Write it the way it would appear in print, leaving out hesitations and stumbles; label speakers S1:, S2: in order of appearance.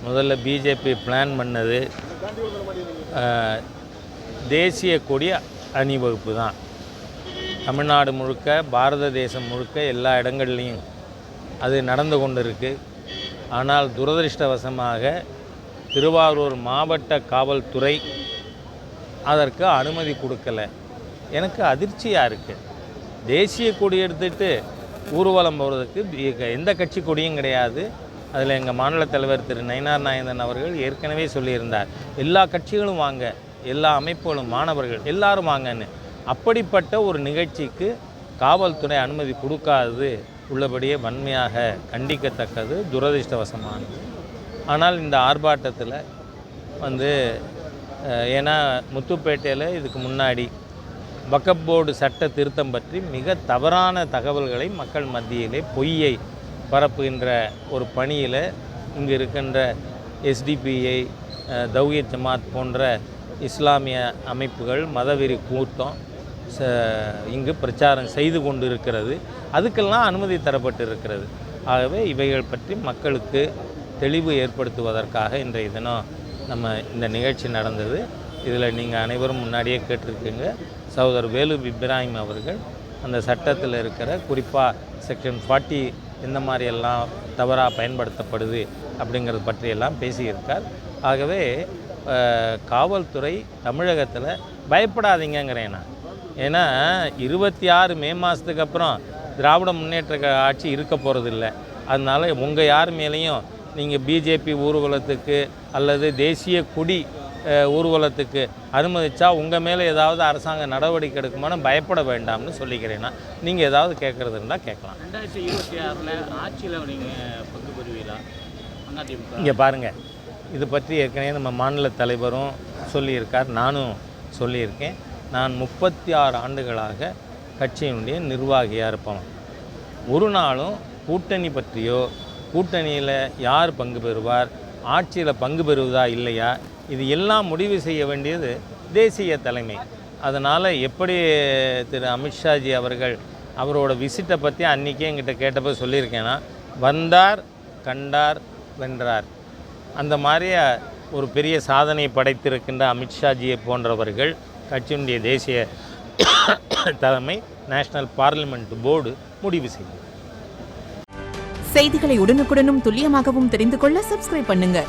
S1: முதல்ல BJP plan பண்ணது தேசிய கொடி அணிவகுப்பு தான். தமிழ்நாடு முழுக்க, பாரத தேசம் முழுக்க எல்லா இடங்கள்லையும் அது நடந்து கொண்டு இருக்குது. ஆனால் துரதிருஷ்டவசமாக திருவாரூர் மாவட்ட காவல்துறை அதற்கு அனுமதி கொடுக்கலை. எனக்கு அதிர்ச்சியாக இருக்குது. தேசிய கொடி எடுத்துகிட்டு ஊர்வலம் போகிறதுக்கு எந்த கட்சி கொடியும் கிடையாது. அதில் எங்கள் மாநில தலைவர் திரு நயினார் நாகேந்திரன் அவர்கள் ஏற்கனவே சொல்லியிருந்தார், எல்லா கட்சிகளும் வாங்க, எல்லா அமைப்புகளும், மாணவர்கள் எல்லாரும் வாங்கன்னு. அப்படிப்பட்ட ஒரு நிகழ்ச்சிக்கு காவல்துறை அனுமதி கொடுக்காதது உள்ளபடியே வன்மையாக கண்டிக்கத்தக்கது, துரதிருஷ்டவசமானது. ஆனால் இந்த ஆர்ப்பாட்டத்தில் ஏன்னா முத்துப்பேட்டையில் இதுக்கு முன்னாடி வக்ஃப் போர்டு சட்ட திருத்தம் பற்றி மிக தவறான தகவல்களை மக்கள் மத்தியிலே பொய்யை பரப்புகின்ற ஒரு பணியில் இங்கு இருக்கின்ற எஸ்டிபிஐ, தௌஹீத் ஜமாத் போன்ற இஸ்லாமிய அமைப்புகள், மதவெறி கூட்டம் இங்கு பிரச்சாரம் செய்து கொண்டு இருக்கிறது. அதுக்கெல்லாம் அனுமதி தரப்பட்டு இருக்கிறது. ஆகவே இவைகள் பற்றி மக்களுக்கு தெளிவு ஏற்படுத்துவதற்காக இன்றைய தினம் நம்ம இந்த நிகழ்ச்சி நடந்தது. இதில் நீங்கள் அனைவரும் முன்னாடியே கேட்டிருக்கீங்க. சகோதரர் வேலு இப்ராஹிம் அவர்கள் அந்த சட்டத்தில் இருக்கிற குறிப்பாக செக்ஷன் 40 இந்த மாதிரியெல்லாம் தவறாக பயன்படுத்தப்படுது அப்படிங்கிறது பற்றியெல்லாம் பேசியிருக்கார். ஆகவே காவல்துறை தமிழகத்தில் பயப்படாதீங்கிறேன் நான். ஏன்னா 26 மே மாதத்துக்கு அப்புறம் திராவிட முன்னேற்ற ஆட்சி இருக்க போகிறதில்ல. அதனால் உங்கள் யார் மேலேயும் நீங்கள் பிஜேபி ஊர்வலத்துக்கு அல்லது தேசிய கொடி ஊர்வலத்துக்கு அனுமதிச்சா உங்கள் மேலே ஏதாவது அரசாங்க நடவடிக்கை எடுக்குமான்னு பயப்பட வேண்டாம்னு சொல்லிக்கிறேன்னா, நீங்கள் ஏதாவது கேட்குறது இருந்தால் கேட்கலாம்.
S2: 2026 ஆட்சியில் நீங்கள் பங்கு பெறுவீங்களா?
S1: இங்கே பாருங்கள், இது பற்றி ஏற்கனவே நம்ம மாநில தலைவரும் சொல்லியிருக்கார், நானும் சொல்லியிருக்கேன். நான் 36 ஆண்டுகளாக கட்சியினுடைய நிர்வாகியாக இருப்பேன். ஒரு நாளும் கூட்டணி பற்றியோ, கூட்டணியில் யார் பங்கு பெறுவார், ஆட்சியில் பங்கு பெறுவதா இல்லையா, இது எல்லாம் முடிவு செய்ய வேண்டியது தேசிய தலைமை. அதனால் எப்படி திரு அமித்ஷாஜி அவர்கள் அவரோட விசிட்டை பற்றி அன்றைக்கே என்கிட்ட கேட்டப்போ சொல்லியிருக்கேன்னா, வந்தார், கண்டார், வென்றார். அந்த மாதிரி ஒரு பெரிய சாதனை படைத்திருக்கின்ற அமித்ஷாஜியை போன்றவர்கள் கட்சியினுடைய தேசிய தலைமை, நேஷனல் பார்லிமெண்ட் போர்டு முடிவு செய்யும்.
S3: செய்திகளை உடனுக்குடனும் துல்லியமாகவும் தெரிந்து கொள்ள சப்ஸ்கிரைப் பண்ணுங்க.